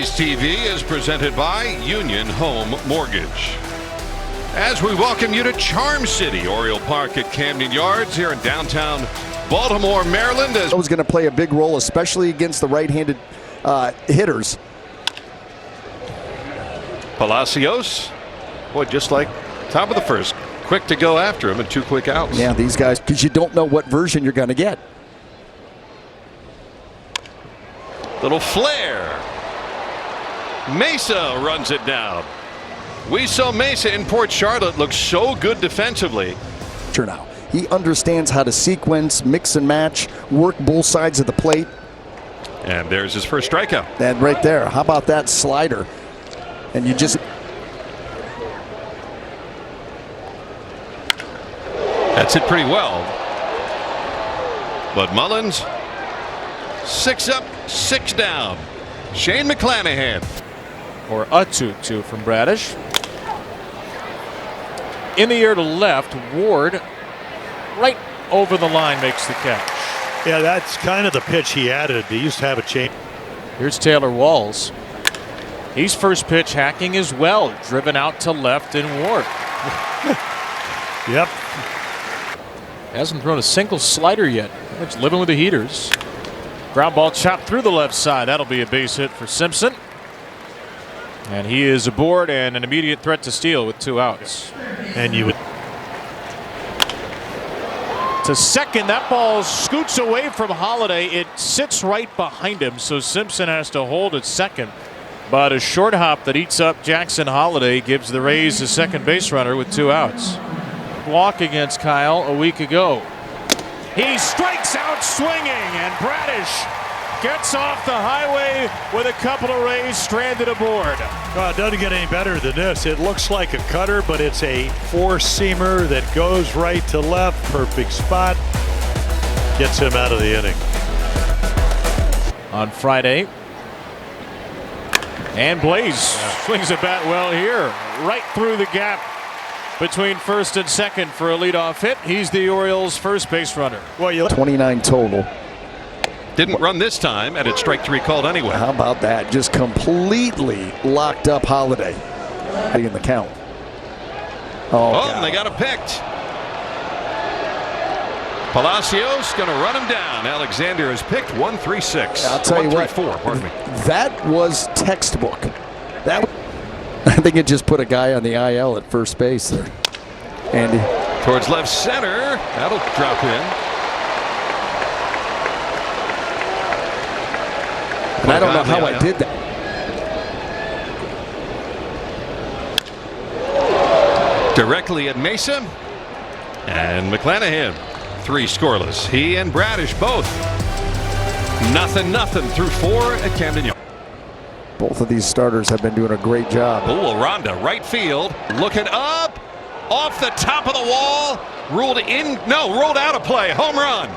Rays TV is presented by Union Home Mortgage. As we welcome you to Charm City, Oriole Park at Camden Yards here in downtown Baltimore, Maryland. As was going to play a big role, especially against the right-handed hitters. Palacios, boy, just like top of the first, quick to go after him and 2 quick outs. Yeah, these guys, because you don't know what version you're going to get. Little flare. Mesa runs it down. We saw Mesa in Port Charlotte look so good defensively. Now, he understands how to sequence, mix and match, work both sides of the plate. And there's his first strikeout. And right there, how about that slider? And you just... That's it pretty well. But Mullins, 6 up, 6 down. Shane McClanahan. Or a 2-2 from Bradish. In the air to left, Ward right over the line makes the catch. Yeah, that's kind of the pitch he added. He used to have a change. Here's Taylor Walls. He's first pitch hacking as well, driven out to left in Ward. Yep. Hasn't thrown a single slider yet. It's living with the heaters. Ground ball chopped through the left side. That'll be a base hit for Simpson. And he is aboard and an immediate threat to steal with 2 outs. And you would. To second, that ball scoots away from Holiday. It sits right behind him, so Simpson has to hold at second. But a short hop that eats up Jackson Holiday gives the Rays a second base runner with 2 outs. Walk against Kyle a week ago. He strikes out swinging, and Bradish gets off the highway with a couple of Rays stranded aboard. Well, it doesn't get any better than this. It looks like a cutter, but it's a 4-seamer that goes right to left. Perfect spot. Gets him out of the inning. On Friday. And Blaze swings a bat well here. Right through the gap between first and second for a leadoff hit. He's the Orioles' first base runner. Well, 29 total. Didn't run this time, and it's strike 3 called anyway. How about that? Just completely locked up Holiday in the count. Oh, they got it picked. Palacios going to run him down. Alexander is picked 1-3-6. I'll tell you what, 1-3-4, pardon me. That was textbook. I think it just put a guy on the IL at first base there. Andy. Towards left center. That'll drop in. And I don't know how I did that. Directly at Mesa. And McClanahan. 3 scoreless. He and Bradish both. 0-0 through 4 at Camden Yards. Both of these starters have been doing a great job. Oh, Aranda, right field. Looking up. Off the top of the wall. Ruled out of play. Home run.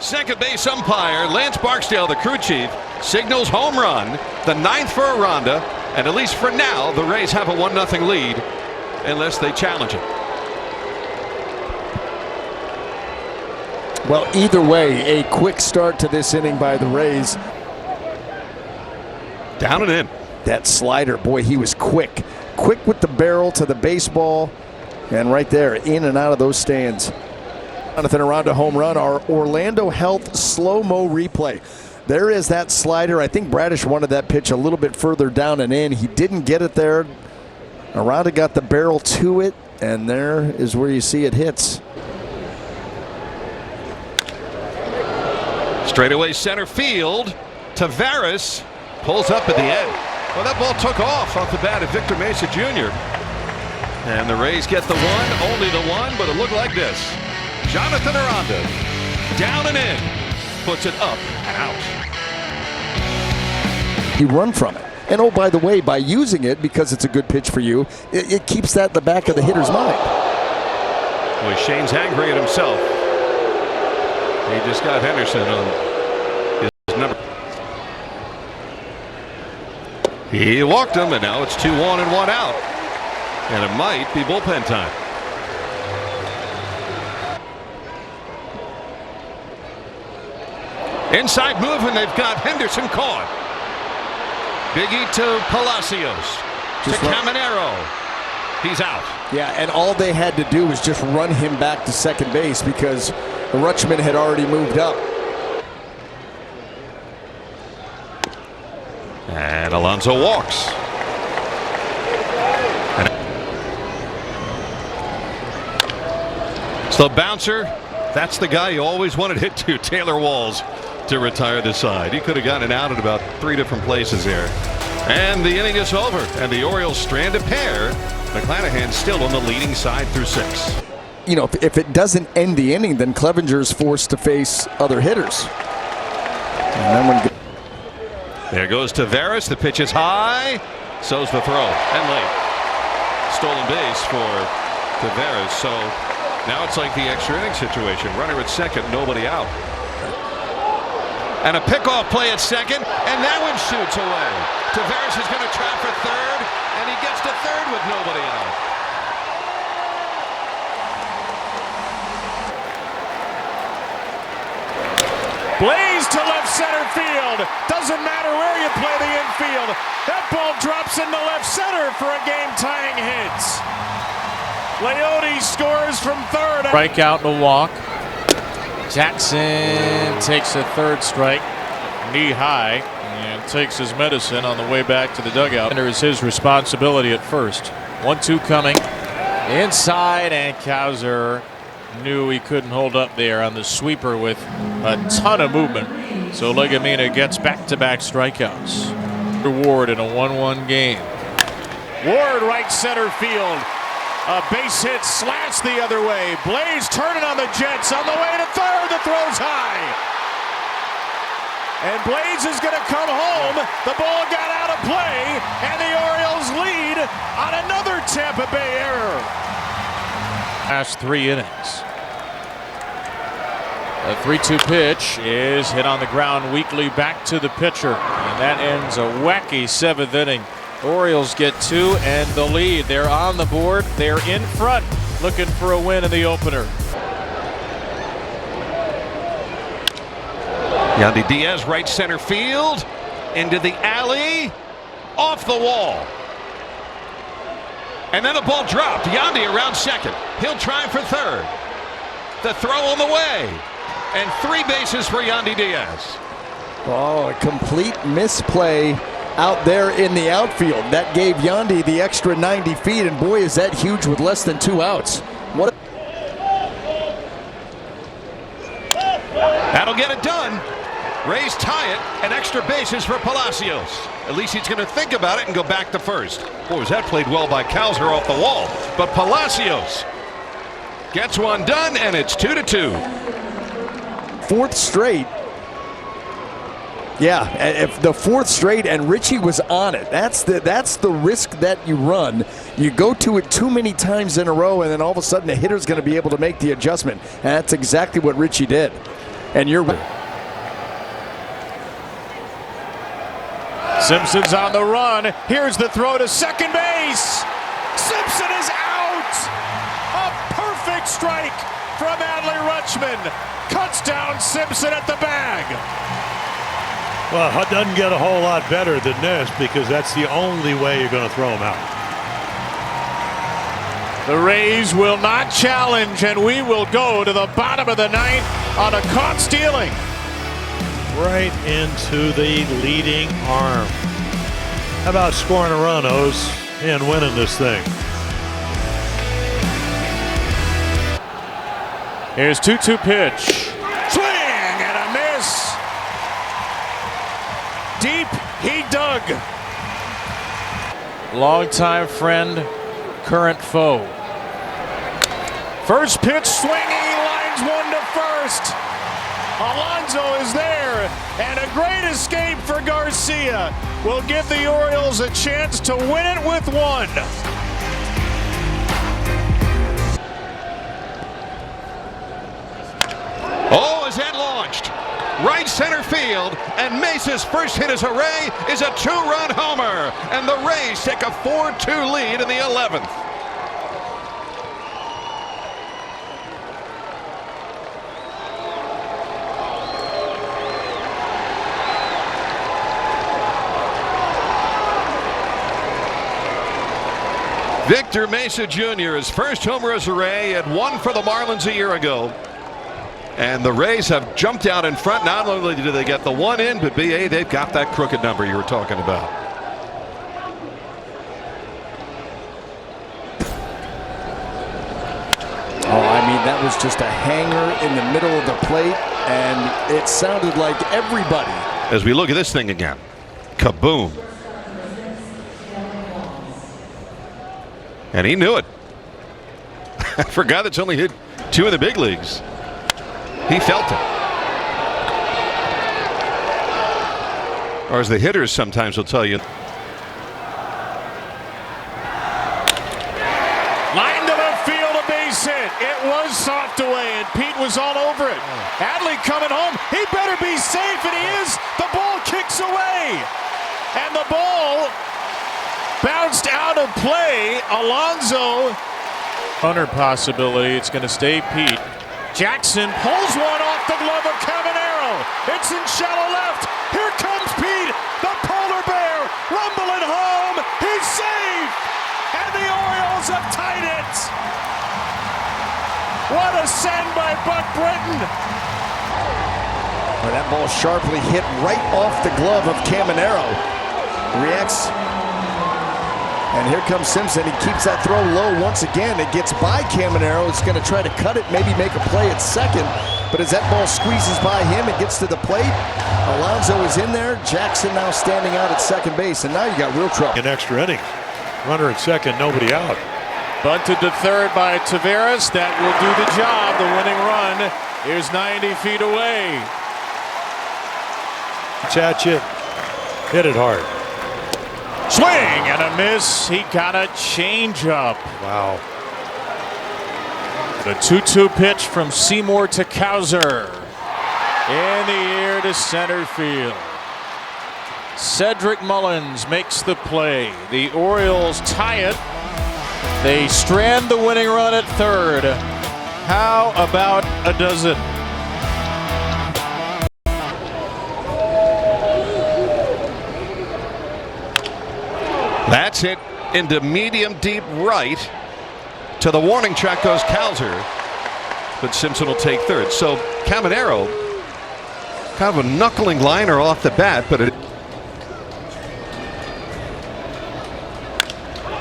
Second base umpire Lance Barksdale, the crew chief, signals home run, the 9th for Aranda, and at least for now, the Rays have a 1-0 lead unless they challenge it. Well, either way, a quick start to this inning by the Rays. Down and in. That slider, boy, he was quick. Quick with the barrel to the baseball, and right there, in and out of those stands. Jonathan Aranda home run, our Orlando Health slow-mo replay. There is that slider. I think Bradish wanted that pitch a little bit further down and in. He didn't get it there. Aranda got the barrel to it, and there is where you see it hits. Straightaway center field. Tavares pulls up at the end. Well, that ball took off the bat of Victor Mesa Jr. And the Rays get the one, only the one, but it looked like this. Jonathan Aranda, down and in, puts it up and out. He run from it. And oh, by the way, by using it, because it's a good pitch for you, it keeps that in the back of the hitter's mind. Boy, Shane's angry at himself. He just got Henderson on his number. He walked him, and now it's 2-1 and 1 out. And it might be bullpen time. Inside move, and they've got Henderson caught. Biggie to Palacios. To Caminero. He's out. Yeah, and all they had to do was just run him back to second base because Rutschman had already moved up. And Alonso walks. So bouncer, that's the guy you always wanted hit to, Taylor Walls, to retire the side. He could have gotten it out at about 3 different places here. And the inning is over, and the Orioles strand a pair. McClanahan still on the leading side through 6. You know, if it doesn't end the inning, then Clevenger's forced to face other hitters. And then when there goes Taveras. The pitch is high. So's the throw. And late. Stolen base for Taveras. So now it's like the extra inning situation. Runner at second, nobody out. And a pickoff play at second, and that one shoots away. Taveras is going to try for third, and he gets to third with nobody out. Blaze to left center field. Doesn't matter where you play the infield. That ball drops into left center for a game-tying hit. Leote scores from third. Strikeout and a walk. Jackson takes a third strike, knee high, and takes his medicine on the way back to the dugout. Under is his responsibility at first. 1-2 coming. Inside, and Cowser knew he couldn't hold up there on the sweeper with a ton of movement. So Legumina gets back-to-back strikeouts. Ward in a 1-1 game. Ward right center field. A base hit slants the other way. Blaze turning on the Jets on the way to third. The throw's high. And Blaze is going to come home. The ball got out of play. And the Orioles lead on another Tampa Bay error. Last 3 innings. A 3-2 pitch is hit on the ground weakly back to the pitcher. And that ends a wacky 7th inning. Orioles get 2 and the lead. They're on the board. They're in front, looking for a win in the opener. Yandy Diaz, right center field, into the alley, off the wall. And then the ball dropped. Yandy around second. He'll try for third. The throw on the way. And 3 bases for Yandy Diaz. Oh, a complete misplay out there in the outfield. That gave Yandy the extra 90 feet, and boy, is that huge with less than 2 outs. What? That'll get it done. Rays tie it, and extra bases for Palacios. At least he's going to think about it and go back to first. Boy, was that played well by Cowser off the wall. But Palacios gets one done, and it's 2-2. 4th straight. Yeah, if the 4th straight, and Richie was on it. That's the risk that you run. You go to it too many times in a row, and then all of a sudden the hitter's going to be able to make the adjustment. And that's exactly what Richie did. And you're Simpson's on the run. Here's the throw to second base. Simpson is out. A perfect strike from Adley Rutschman. Cuts down Simpson at the bag. Well, it doesn't get a whole lot better than this because that's the only way you're going to throw him out. The Rays will not challenge, and we will go to the bottom of the 9th on a caught stealing. Right into the leading arm. How about scoring a run, O's, and winning this thing? Here's 2-2 pitch. Swing and a miss. Deep, he dug. Longtime friend, current foe. First pitch swinging, lines one to first. Alonso is there, and a great escape for Garcia will give the Orioles a chance to win it with 1. Oh, is that launched? Right center field, and Mesa's first hit as a Ray is a 2-run homer, and the Rays take a 4-2 lead in the 11th. Victor Mesa Jr., his first homer as a Ray, had one for the Marlins a year ago. And the Rays have jumped out in front. Not only do they get the one in, but BA, they've got that crooked number you were talking about. Oh, I mean, that was just a hanger in the middle of the plate, and it sounded like everybody. As we look at this thing again, kaboom. And he knew it. For a guy that's only hit 2 in the big leagues, he felt it. Or as the hitters sometimes will tell you. Line to left field, a base hit. It was soft away, and Pete was all over it. Adley coming home. He better be safe, and he is. The ball kicks away. And the ball bounced out of play. Alonso. Hunter possibility. It's going to stay Pete. Jackson pulls one off the glove of Caminero. It's in shallow left. Here comes Pete, the polar bear, rumbling home. He's safe, and the Orioles have tied it. What a send by Buck Britton. Well, that ball sharply hit right off the glove of Caminero. Reacts. And here comes Simpson. He keeps that throw low once again. It gets by Caminero. It's going to try to cut it, maybe make a play at second. But as that ball squeezes by him, it gets to the plate. Alonso is in there. Jackson now standing out at second base. And now you got real trouble. An extra inning. Runner at second, nobody out. Bunted to third by Taveras. That will do the job. The winning run is 90 feet away. It's at you. Hit it hard. Swing and a miss. He got a changeup. Wow. The 2-2 pitch from Seymour to Cowser. In the air to center field. Cedric Mullins makes the play. The Orioles tie it. They strand the winning run at third. How about a dozen? That's it into medium deep right. To the warning track goes Cowser, but Simpson will take third. So Caminero, kind of a knuckling liner off the bat, but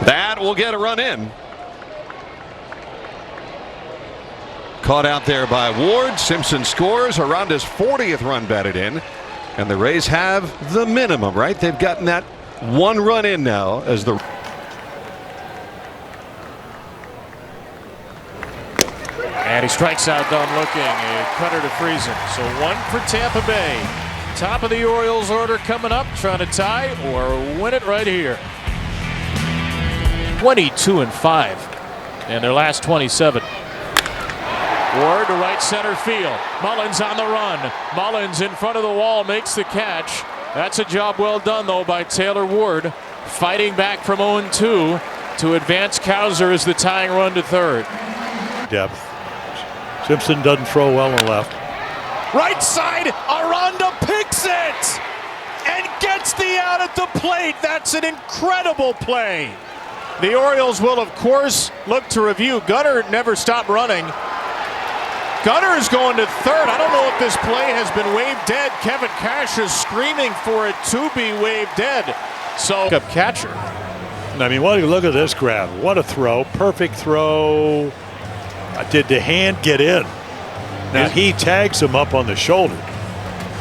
that will get a run in. Caught out there by Ward. Simpson scores. Aranda's 40th run batted in, and the Rays have the minimum, right? They've gotten that one run in now as the and he strikes out done looking. A cutter to Friesen. So one for Tampa Bay. Top of the Orioles order coming up, trying to tie or win it right here. 22-5 in their last 27. Ward to right center field. Mullins on the run. Mullins in front of the wall makes the catch. That's a job well done, though, by Taylor Ward, fighting back from 0-2 to advance Cowser as the tying run to third. Depth. Simpson doesn't throw well on left. Right side, Aranda picks it and gets the out at the plate. That's an incredible play. The Orioles will, of course, look to review. Gunnar never stopped running. Gunnar is going to third. I don't know if this play has been waved dead. Kevin Cash is screaming for it to be waved dead. So, up catcher. I mean, look at this grab. What a throw. Perfect throw. Did the hand get in? Now, he tags him up on the shoulder.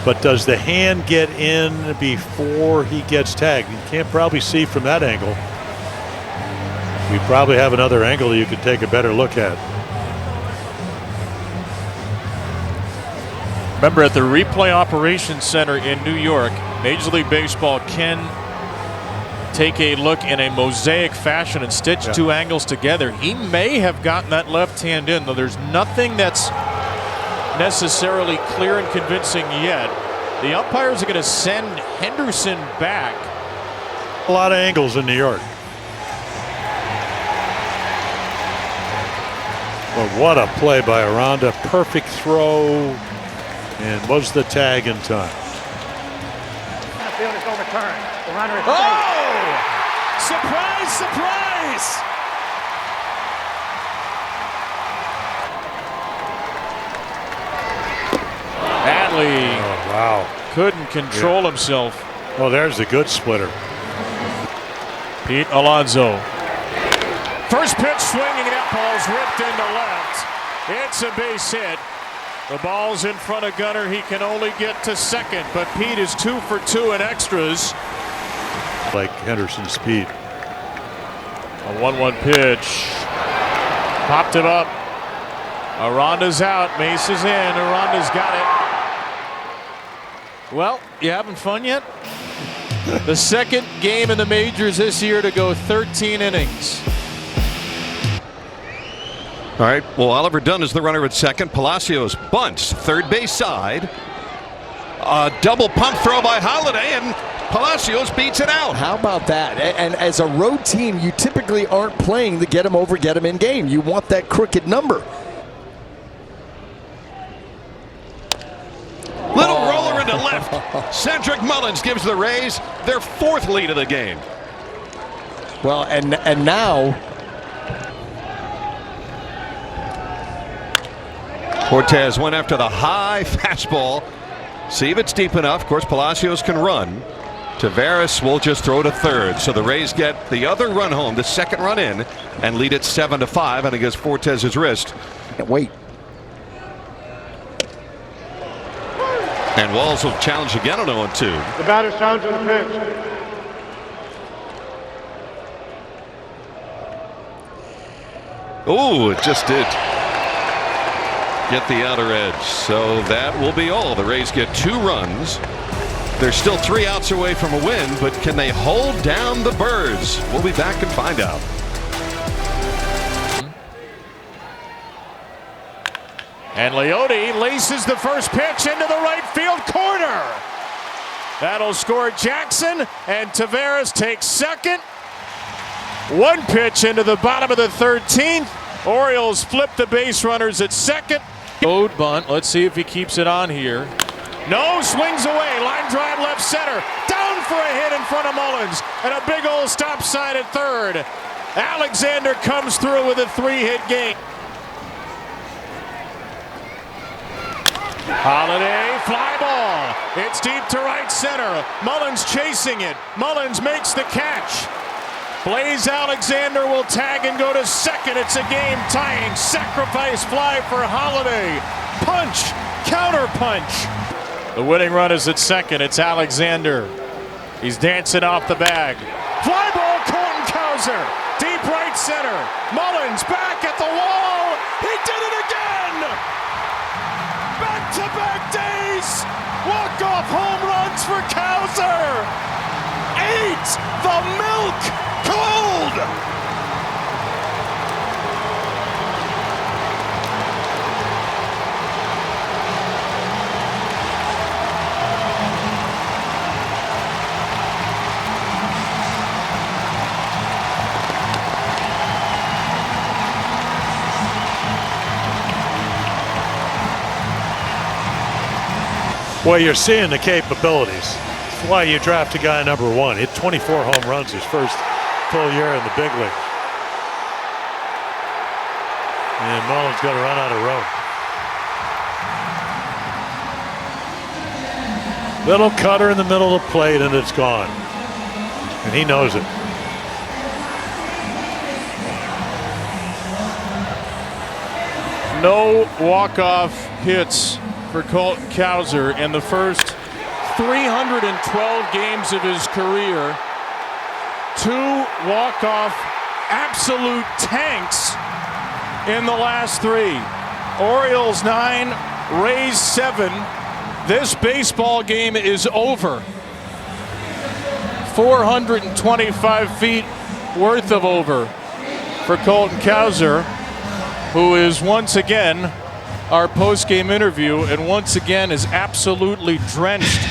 But does the hand get in before he gets tagged? You can't probably see from that angle. We probably have another angle you could take a better look at. Remember, at the Replay Operations Center in New York, Major League Baseball can take a look in a mosaic fashion and stitch two angles together. He may have gotten that left hand in, though there's nothing that's necessarily clear and convincing yet. The umpires are going to send Henderson back. A lot of angles in New York. But what a play by Aranda. Perfect throw. And was the tag in time? The field is overturned. The runner is Oh! Surprise, surprise! couldn't control himself. Oh, there's a good splitter. Pete Alonso. First pitch swinging, that ball's ripped into left. It's a base hit. The ball's in front of Gunnar. He can only get to second, but Pete is 2 for 2 in extras. Like Henderson's speed. A 1-1 pitch. Popped him up. Aranda's out. Mace is in. Aranda's got it. Well, you having fun yet? The second game in the majors this year to go 13 innings. All right, well, Oliver Dunn is the runner at second. Palacios bunts third base side. A double pump throw by Holiday, and Palacios beats it out. How about that? And as a road team, you typically aren't playing to get them over, get them in game. You want that crooked number. Little roller into left. Cedric Mullins gives the Rays their 4th lead of the game. Well, and now Cortez went after the high fastball. See if it's deep enough. Of course, Palacios can run. Taveras will just throw to third. So the Rays get the other run home, the second run in, and lead it 7-5. And against Fortez's wrist. can't wait. And Walls will challenge again on 0-2. The batter's challenging the pitch. Oh, it just did get the outer edge. So that will be all. The Rays get 2 runs. They're still 3 outs away from a win, but can they hold down the Birds? We'll be back and find out. And Leote laces the first pitch into the right field corner. That'll score Jackson, and Taveras takes second. 1 pitch into the bottom of the 13th. Orioles flip the base runners at second. Ode bunt. Let's see if he keeps it on here. No, swings away. Line drive left center. Down for a hit in front of Mullins. And a big old stop sign at third. Alexander comes through with a 3-hit game. Holiday, fly ball. It's deep to right center. Mullins chasing it. Mullins makes the catch. Blaze Alexander will tag and go to second. It's a game-tying sacrifice fly for Holiday. Punch, counter punch. The winning run is at second. It's Alexander. He's dancing off the bag. Fly ball, Colton Cowser. Deep right center. Mullins back at the wall. He did it again. Back-to-back days. Walk-off home runs for Cowser. 8. The milk cold. Well, you're seeing the capabilities. That's why you draft a guy number 1. Hit 24 home runs his first full year in the big league. And Mullins got to run out of road. Little cutter in the middle of the plate, and it's gone. And he knows it. No walk-off hits for Colton Cowser in the first 312 games of his career. 2 walk-off absolute tanks in the last 3. Orioles 9, Rays 7. This baseball game is over. 425 feet worth of over for Colton Cowser, who is once again our post-game interview and once again is absolutely drenched